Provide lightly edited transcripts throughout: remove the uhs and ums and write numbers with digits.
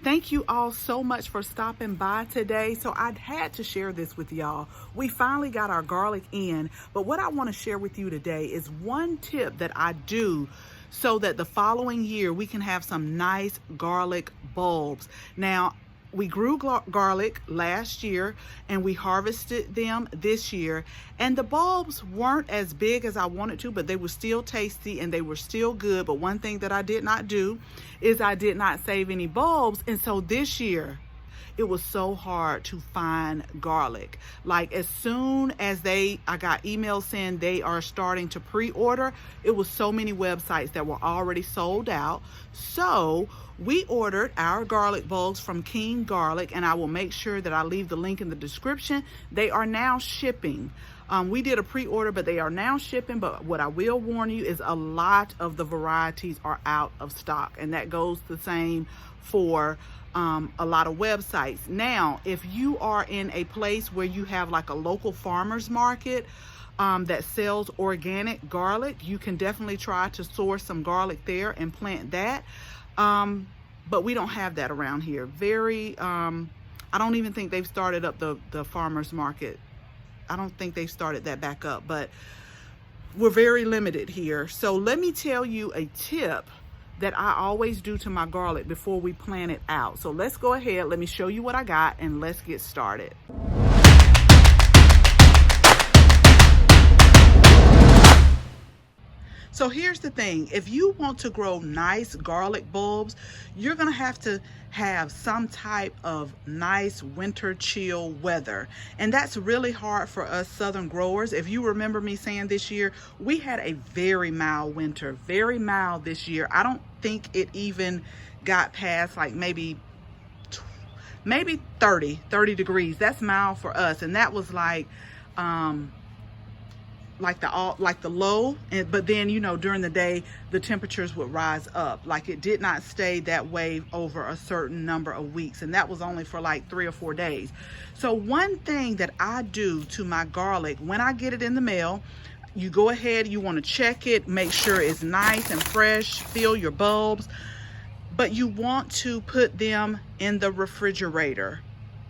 Thank you all so much for stopping by today. So I had to share this with y'all. We finally got our garlic in, but what I want to share with you today is one tip that I do so that the following year we can have some nice garlic bulbs. Now, we grew garlic last year and we harvested them this year, and the bulbs weren't as big as I wanted to, but they were still tasty and they were still good. But one thing that I did not do is I did not save any bulbs, and so this year it was so hard to find garlic. Like, as soon as I got emails saying they are starting to pre-order, it was so many websites that were already sold out. So we ordered our garlic bulbs from Keene Garlic, and I will make sure that I leave the link in the description. They are now shipping. We did a pre-order, but they are now shipping. But what I will warn you is a lot of the varieties are out of stock, and that goes the same for a lot of websites. Now, if you are in a place where you have like a local farmers market that sells organic garlic, you can definitely try to source some garlic there and plant that. But we don't have that around here. I don't even think they've started up the farmers market. I don't think they've started that back up, but we're very limited here. So let me tell you a tip that I always do to my garlic before we plant it out. So let's go ahead, let me show you what I got, and let's get started. So here's the thing, if you want to grow nice garlic bulbs, you're gonna have to have some type of nice winter chill weather. And that's really hard for us southern growers. If you remember me saying this year, we had a very mild winter, very mild this year. I don't think it even got past like maybe 30 degrees. That's mild for us. And that was like the low, but then, you know, during the day the temperatures would rise up. Like, it did not stay that way over a certain number of weeks, and that was only for like 3 or 4 days. So one thing that I do to my garlic when I get it in the mail, you go ahead, you want to check it, make sure it's nice and fresh, fill your bulbs, but you want to put them in the refrigerator.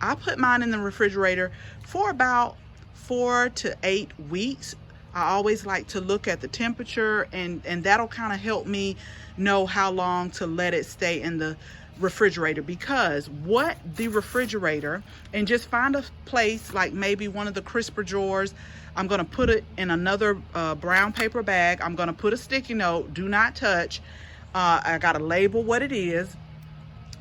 I put mine in the refrigerator for about 4 to 8 weeks. I always like to look at the temperature, and that'll kind of help me know how long to let it stay in the refrigerator. Because what the refrigerator, and just find a place like maybe one of the crisper drawers. I'm going to put it in another brown paper bag. I'm going to put a sticky note, do not touch. I got to label what it is,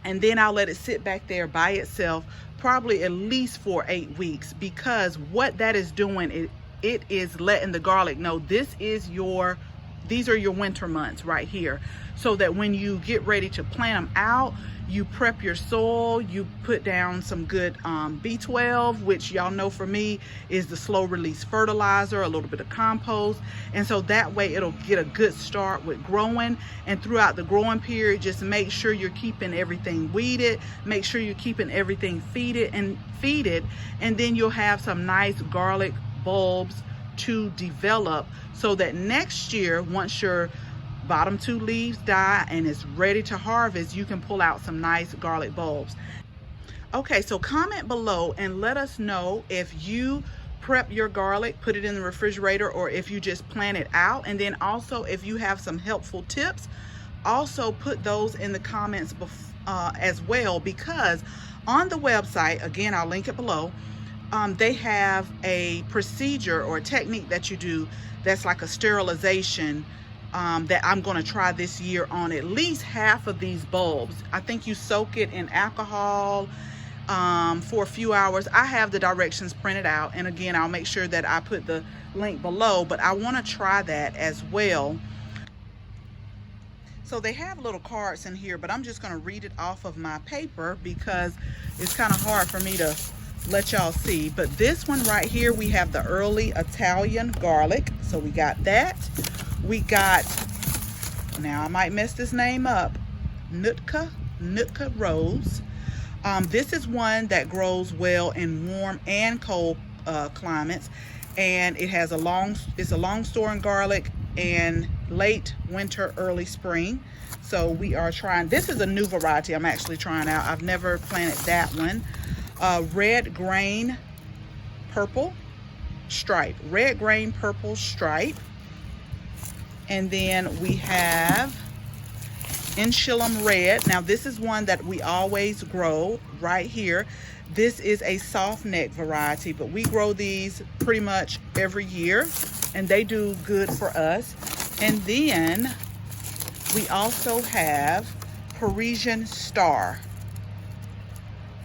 and then I'll let it sit back there by itself probably at least for 8 weeks. Because what that is doing, it is letting the garlic know these are your winter months right here, so that when you get ready to plant them out, you prep your soil, you put down some good B12, which y'all know for me is the slow release fertilizer, a little bit of compost, and so that way it'll get a good start with growing. And throughout the growing period, just make sure you're keeping everything weeded, make sure you're keeping everything feeded, and then you'll have some nice garlic bulbs to develop, so that next year, once your bottom 2 leaves die and it's ready to harvest, you can pull out some nice garlic bulbs. Okay, so comment below and let us know if you prep your garlic, put it in the refrigerator, or if you just plant it out. And then also, if you have some helpful tips, also put those in the comments as well, because on the website, again, I'll link it below, they have a procedure or a technique that you do that's like a sterilization that I'm going to try this year on at least half of these bulbs. I think you soak it in alcohol for a few hours. I have the directions printed out, and again, I'll make sure that I put the link below, but I want to try that as well. So they have little cards in here, but I'm just going to read it off of my paper because it's kind of hard for me to let y'all see. But this one right here, we have the early Italian garlic, so we got that. We got, now I might mess this name up, Nootka Rose. This is one that grows well in warm and cold climates, and it has it's a long storing garlic and late winter, early spring. So we are trying, this is a new variety I'm actually trying out. I've never planted that one. Red grain purple stripe, red grain purple stripe. And then we have Enchilum red. Now this is one that we always grow right here. This is a soft neck variety, but we grow these pretty much every year and they do good for us. And then we also have Parisian Star.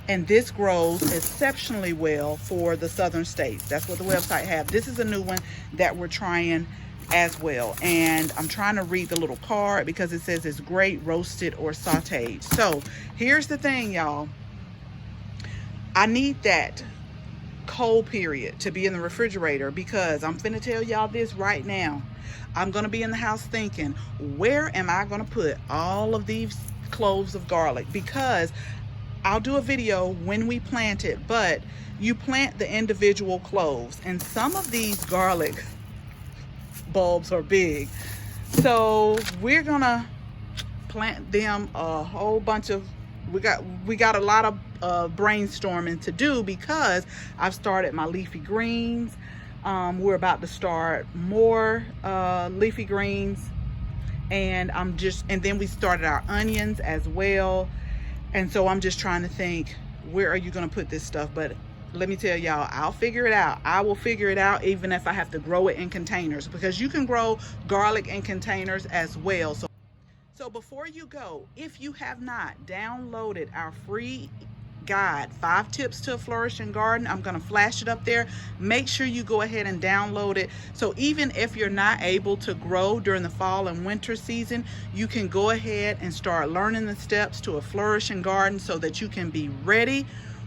And this grows exceptionally well for the southern states. That's what the website have. This is a new one that we're trying as well. And I'm trying to read the little card because it says it's great roasted or sauteed. So here's the thing, y'all. I need that cold period to be in the refrigerator because I'm finna tell y'all this right now. I'm gonna be in the house thinking, where am I gonna put all of these cloves of garlic? Because I'll do a video when we plant it, but you plant the individual cloves, and some of these garlic bulbs are big. So we're gonna plant them a whole bunch of, we got a lot of brainstorming to do because I've started my leafy greens. We're about to start more leafy greens, and then we started our onions as well. And so I'm just trying to think, where are you gonna put this stuff? But let me tell y'all, I'll figure it out. I will figure it out even if I have to grow it in containers, because you can grow garlic in containers as well. So before you go, if you have not downloaded our free guide, 5 tips to a flourishing garden, I'm going to flash it up there. Make sure you go ahead and download it. So even if you're not able to grow during the fall and winter season, you can go ahead and start learning the steps to a flourishing garden so that you can be ready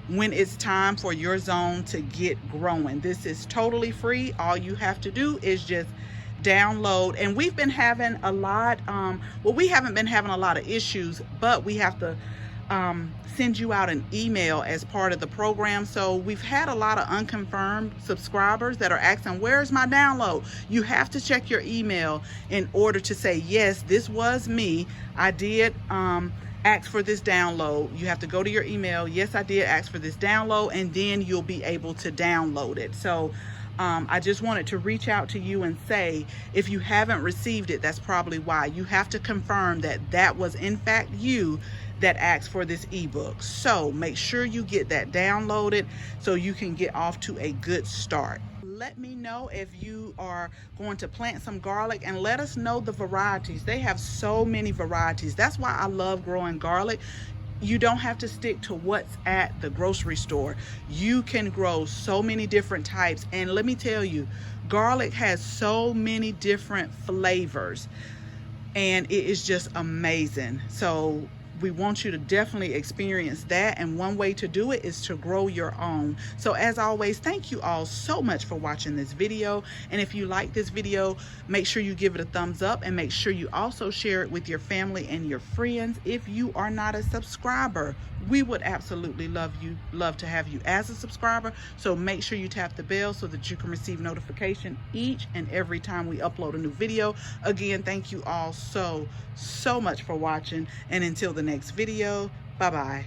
when it's time for your zone to get growing. This is totally free. All you have to do is just download. And we've been having a lot, well, we haven't been having a lot of issues, but we have to send you out an email as part of the program. So we've had a lot of unconfirmed subscribers that are asking, where's my download? You have to check your email in order to say, yes, this was me. I did ask for this download. You have to go to your email. Yes, I did ask for this download, and then you'll be able to download it. So I just wanted to reach out to you and say, if you haven't received it, that's probably why. You have to confirm that that was in fact you that asked for this ebook. So make sure you get that downloaded so you can get off to a good start. Let me know if you are going to plant some garlic, and let us know the varieties. They have so many varieties. That's why I love growing garlic. You don't have to stick to what's at the grocery store. You can grow so many different types. And let me tell you, garlic has so many different flavors, and it is just amazing. So we want you to definitely experience that, and one way to do it is to grow your own. So as always, thank you all so much for watching this video, and if you like this video, make sure you give it a thumbs up, and make sure you also share it with your family and your friends. If you are not a subscriber, we would absolutely love to have you as a subscriber. So make sure you tap the bell so that you can receive notification each and every time we upload a new video. Again, thank you all so much for watching, and until the next video, bye bye.